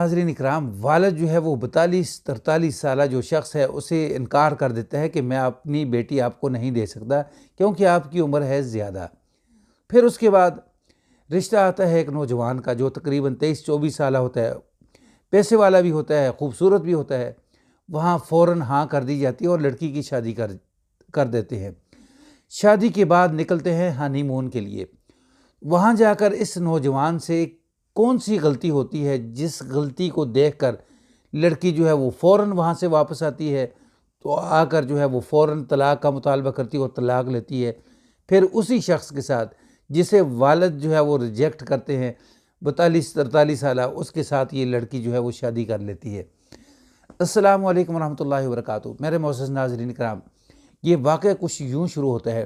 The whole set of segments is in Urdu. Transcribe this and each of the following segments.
ناظرین اکرام، والد جو ہے وہ 42-43 سالہ جو شخص ہے اسے انکار کر دیتا ہے کہ میں اپنی بیٹی آپ کو نہیں دے سکتا کیونکہ آپ کی عمر ہے زیادہ۔ پھر اس کے بعد رشتہ آتا ہے ایک نوجوان کا جو تقریباً 23-24 سالہ ہوتا ہے، پیسے والا بھی ہوتا ہے، خوبصورت بھی ہوتا ہے۔ وہاں فوراً ہاں کر دی جاتی ہے اور لڑکی کی شادی کر دیتے ہیں۔ شادی کے بعد نکلتے ہیں ہانی مون کے لیے۔ وہاں جا کر اس نوجوان سے کون سی غلطی ہوتی ہے جس غلطی کو دیکھ کر لڑکی جو ہے وہ فوراً وہاں سے واپس آتی ہے، تو آ کر جو ہے وہ فوراً طلاق کا مطالبہ کرتی ہے اور طلاق لیتی ہے۔ پھر اسی شخص کے ساتھ جسے والد جو ہے وہ ریجیکٹ کرتے ہیں 42-43 سالہ، اس کے ساتھ یہ لڑکی جو ہے وہ شادی کر لیتی ہے۔ السلام علیکم ورحمۃ اللہ وبرکاتہ۔ میرے معزز ناظرین کرام، یہ واقعہ کچھ یوں شروع ہوتا ہے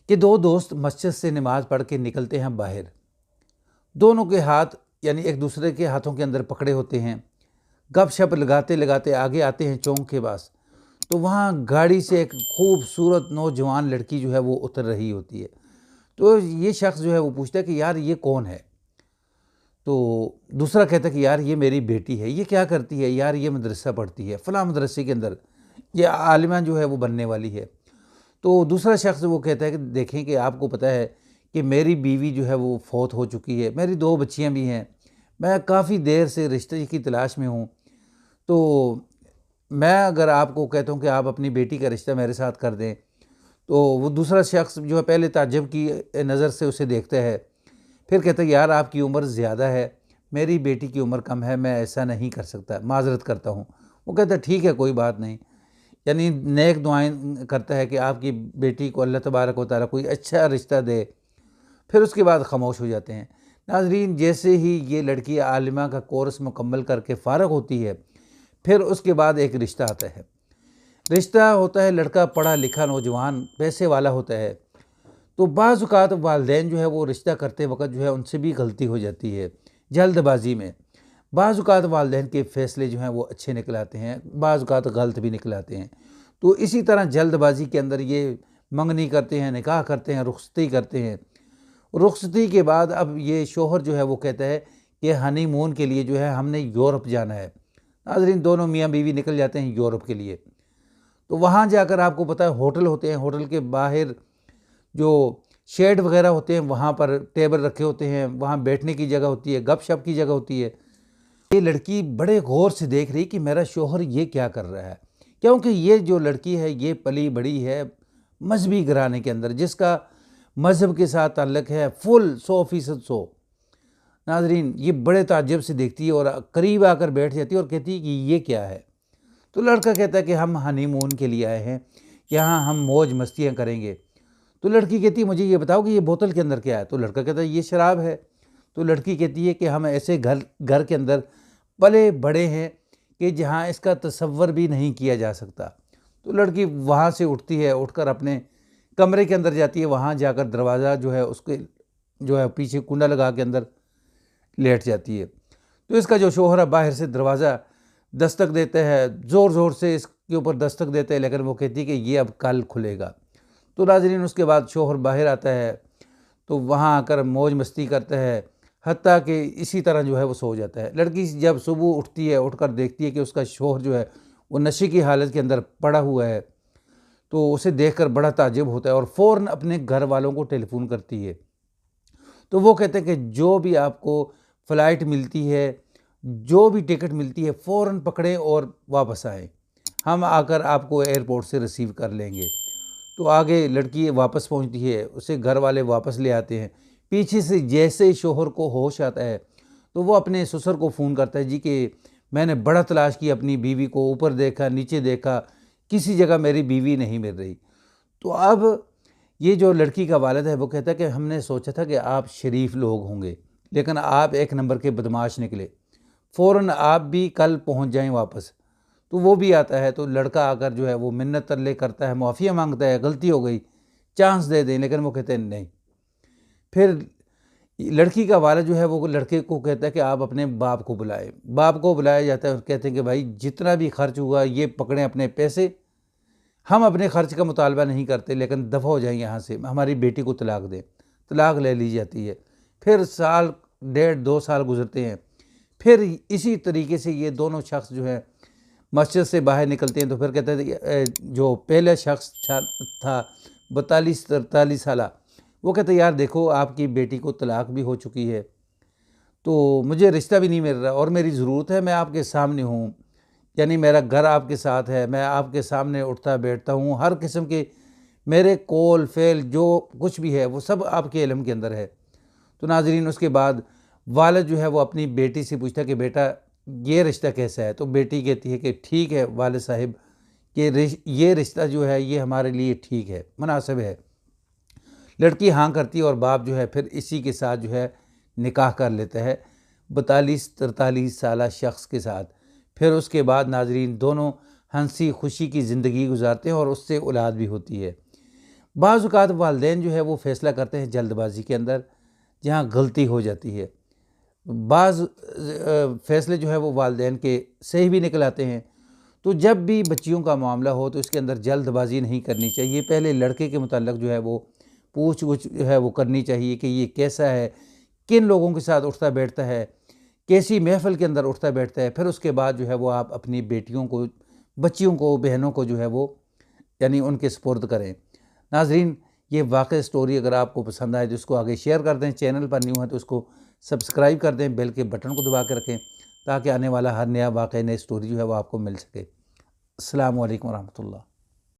کہ دو دوست مسجد سے نماز پڑھ کے نکلتے ہیں باہر۔ دونوں کے ہاتھ یعنی ایک دوسرے کے ہاتھوں کے اندر پکڑے ہوتے ہیں۔ گپ شپ لگاتے لگاتے آگے آتے ہیں چونک کے پاس، تو وہاں گاڑی سے ایک خوبصورت نوجوان لڑکی جو ہے وہ اتر رہی ہوتی ہے۔ تو یہ شخص جو ہے وہ پوچھتا ہے کہ یار یہ کون ہے؟ تو دوسرا کہتا ہے کہ یار یہ میری بیٹی ہے۔ یہ کیا کرتی ہے؟ یار یہ مدرسہ پڑھتی ہے فلاں مدرسے کے اندر، یہ عالمہ جو ہے وہ بننے والی ہے۔ تو دوسرا شخص وہ کہتا ہے کہ دیکھیں کہ آپ کو پتہ ہے کہ میری بیوی جو ہے وہ فوت ہو چکی ہے، میری 2 بچیاں بھی ہیں، میں کافی دیر سے رشتے کی تلاش میں ہوں، تو میں اگر آپ کو کہتا ہوں کہ آپ اپنی بیٹی کا رشتہ میرے ساتھ کر دیں، تو وہ دوسرا شخص جو ہے پہلے تعجب کی نظر سے اسے دیکھتا ہے، پھر کہتا ہے یار آپ کی عمر زیادہ ہے، میری بیٹی کی عمر کم ہے، میں ایسا نہیں کر سکتا، معذرت کرتا ہوں۔ وہ کہتا ہے ٹھیک ہے کوئی بات نہیں، یعنی نیک دعائیں کرتا ہے کہ آپ کی بیٹی کو اللہ تبارک و تعالیٰ کوئی اچھا رشتہ دے۔ پھر اس کے بعد خاموش ہو جاتے ہیں۔ ناظرین، جیسے ہی یہ لڑکی عالمہ کا کورس مکمل کر کے فارغ ہوتی ہے، پھر اس کے بعد ایک رشتہ آتا ہے۔ رشتہ ہوتا ہے لڑکا پڑھا لکھا نوجوان، پیسے والا ہوتا ہے۔ تو بعض اوقات والدین جو ہے وہ رشتہ کرتے وقت جو ہے ان سے بھی غلطی ہو جاتی ہے جلد بازی میں۔ بعض اوقات والدین کے فیصلے جو ہیں وہ اچھے نکل آتے ہیں، بعض اوقات غلط بھی نکل آتے ہیں۔ تو اسی طرح جلد بازی کے اندر یہ منگنی کرتے ہیں، نکاح کرتے ہیں، رخصتی کرتے ہیں۔ رخصتی کے بعد اب یہ شوہر جو ہے وہ کہتا ہے کہ ہنی مون کے لیے جو ہے ہم نے یورپ جانا ہے۔ ناظرین، دونوں میاں بیوی نکل جاتے ہیں یورپ کے لیے۔ تو وہاں جا کر آپ کو پتہ ہے ہوٹل ہوتے ہیں، ہوٹل کے باہر جو شیڈ وغیرہ ہوتے ہیں وہاں پر ٹیبل رکھے ہوتے ہیں، وہاں بیٹھنے کی جگہ ہوتی ہے، گپ شپ کی جگہ ہوتی ہے۔ یہ لڑکی بڑے غور سے دیکھ رہی کہ میرا شوہر یہ کیا کر رہا ہے، کیونکہ یہ جو لڑکی ہے یہ پلی بڑی ہے مذہبی گھرانے کے اندر، جس کا مذہب کے ساتھ تعلق ہے فل 100%۔ ناظرین، یہ بڑے تعجب سے دیکھتی ہے اور قریب آ کر بیٹھ جاتی ہے اور کہتی ہے کہ یہ کیا ہے؟ تو لڑکا کہتا ہے کہ ہم ہنی مون کے لیے آئے ہیں، یہاں ہم موج مستیاں کریں گے۔ تو لڑکی کہتی ہے مجھے یہ بتاؤ کہ یہ بوتل کے اندر کیا ہے؟ تو لڑکا کہتا ہے یہ شراب ہے۔ تو لڑکی کہتی ہے کہ ہم ایسے گھر کے اندر پلے بڑے ہیں کہ جہاں اس کا تصور بھی نہیں کیا جا سکتا۔ تو لڑکی وہاں سے اٹھتی ہے، اٹھ کر اپنے کمرے کے اندر جاتی ہے، وہاں جا کر دروازہ جو ہے اس کے جو ہے پیچھے کنڈا لگا کے اندر لیٹ جاتی ہے۔ تو اس کا جو شوہر ہے باہر سے دروازہ دستک دیتا ہے، زور زور سے اس کے اوپر دستک دیتا ہے، لیکن وہ کہتی ہے کہ یہ اب کل کھلے گا۔ تو ناظرین، اس کے بعد شوہر باہر آتا ہے تو وہاں آ کر موج مستی کرتا ہے، حتیٰ کہ اسی طرح جو ہے وہ سو جاتا ہے۔ لڑکی جب صبح اٹھتی ہے، اٹھ کر دیکھتی ہے کہ اس کا شوہر جو ہے وہ نشے کی حالت کے اندر پڑا ہوا ہے، تو اسے دیکھ کر بڑا تعجب ہوتا ہے اور فوراً اپنے گھر والوں کو ٹیلی فون کرتی ہے۔ تو وہ کہتے ہیں کہ جو بھی آپ کو فلائٹ ملتی ہے، جو بھی ٹکٹ ملتی ہے، فوراً پکڑیں اور واپس آئیں، ہم آ کر آپ کو ایئرپورٹ سے ریسیو کر لیں گے۔ تو آگے لڑکی واپس پہنچتی ہے، اسے گھر والے واپس لے آتے ہیں۔ پیچھے سے جیسے شوہر کو ہوش آتا ہے تو وہ اپنے سسر کو فون کرتا ہے، جی کہ میں نے بڑا تلاش کی اپنی بیوی کو، اوپر دیکھا نیچے دیکھا، کسی جگہ میری بیوی نہیں مل رہی۔ تو اب یہ جو لڑکی کا والد ہے وہ کہتا ہے کہ ہم نے سوچا تھا کہ آپ شریف لوگ ہوں گے، لیکن آپ ایک نمبر کے بدمعاش نکلے، فوراً آپ بھی کل پہنچ جائیں واپس۔ تو وہ بھی آتا ہے، تو لڑکا آ کر جو ہے وہ منت ترلے کرتا ہے، معافی مانگتا ہے، غلطی ہو گئی، چانس دے دیں، لیکن وہ کہتے ہیں نہیں۔ پھر لڑکی کا والد جو ہے وہ لڑکے کو کہتا ہے کہ آپ اپنے باپ کو بلائیں۔ باپ کو بلایا جاتا ہے اور کہتے ہیں کہ بھائی جتنا بھی خرچ ہوا یہ پکڑیں اپنے پیسے، ہم اپنے خرچ کا مطالبہ نہیں کرتے، لیکن دفع ہو جائیں یہاں سے، ہماری بیٹی کو طلاق دیں۔ طلاق لے لی جاتی ہے۔ پھر 1.5 2 سال گزرتے ہیں، پھر اسی طریقے سے یہ دونوں شخص جو ہے مسجد سے باہر نکلتے ہیں تو پھر کہتے ہیں جو پہلا شخص تھا 42-43 سالہ، وہ کہتے ہیں یار دیکھو آپ کی بیٹی کو طلاق بھی ہو چکی ہے، تو مجھے رشتہ بھی نہیں مل رہا اور میری ضرورت ہے، میں آپ کے سامنے ہوں، یعنی میرا گھر آپ کے ساتھ ہے، میں آپ کے سامنے اٹھتا بیٹھتا ہوں، ہر قسم کے میرے قول فعل جو کچھ بھی ہے وہ سب آپ کے علم کے اندر ہے۔ تو ناظرین اس کے بعد والد جو ہے وہ اپنی بیٹی سے پوچھتا ہے کہ بیٹا یہ رشتہ کیسا ہے؟ تو بیٹی کہتی ہے کہ ٹھیک ہے والد صاحب، کہ یہ رشتہ جو ہے یہ ہمارے لیے ٹھیک ہے، مناسب ہے۔ لڑکی ہاں کرتی ہے اور باپ جو ہے پھر اسی کے ساتھ جو ہے نکاح کر لیتا ہے 42-43 سالہ شخص کے ساتھ۔ پھر اس کے بعد ناظرین دونوں ہنسی خوشی کی زندگی گزارتے ہیں اور اس سے اولاد بھی ہوتی ہے۔ بعض اوقات والدین جو ہے وہ فیصلہ کرتے ہیں جلد بازی کے اندر، جہاں غلطی ہو جاتی ہے۔ بعض فیصلے جو ہے وہ والدین کے صحیح بھی نکل آتے ہیں۔ تو جب بھی بچیوں کا معاملہ ہو تو اس کے اندر جلد بازی نہیں کرنی چاہیے، پہلے لڑکے کے متعلق جو ہے وہ پوچھ گچھ جو ہے وہ کرنی چاہیے کہ یہ کیسا ہے، کن لوگوں کے ساتھ اٹھتا بیٹھتا ہے، کیسی محفل کے اندر اٹھتا بیٹھتا ہے۔ پھر اس کے بعد جو ہے وہ آپ اپنی بیٹیوں کو، بچیوں کو، بہنوں کو جو ہے وہ یعنی ان کے سپرد کریں۔ ناظرین یہ واقعی سٹوری اگر آپ کو پسند آئے تو اس کو آگے شیئر کر دیں، چینل پر نیو ہے تو اس کو سبسکرائب کر دیں، بیل کے بٹن کو دبا کے رکھیں تاکہ آنے والا ہر نیا واقعہ، نئی سٹوری جو ہے وہ آپ کو مل سکے۔ السلام علیکم ورحمۃ اللہ۔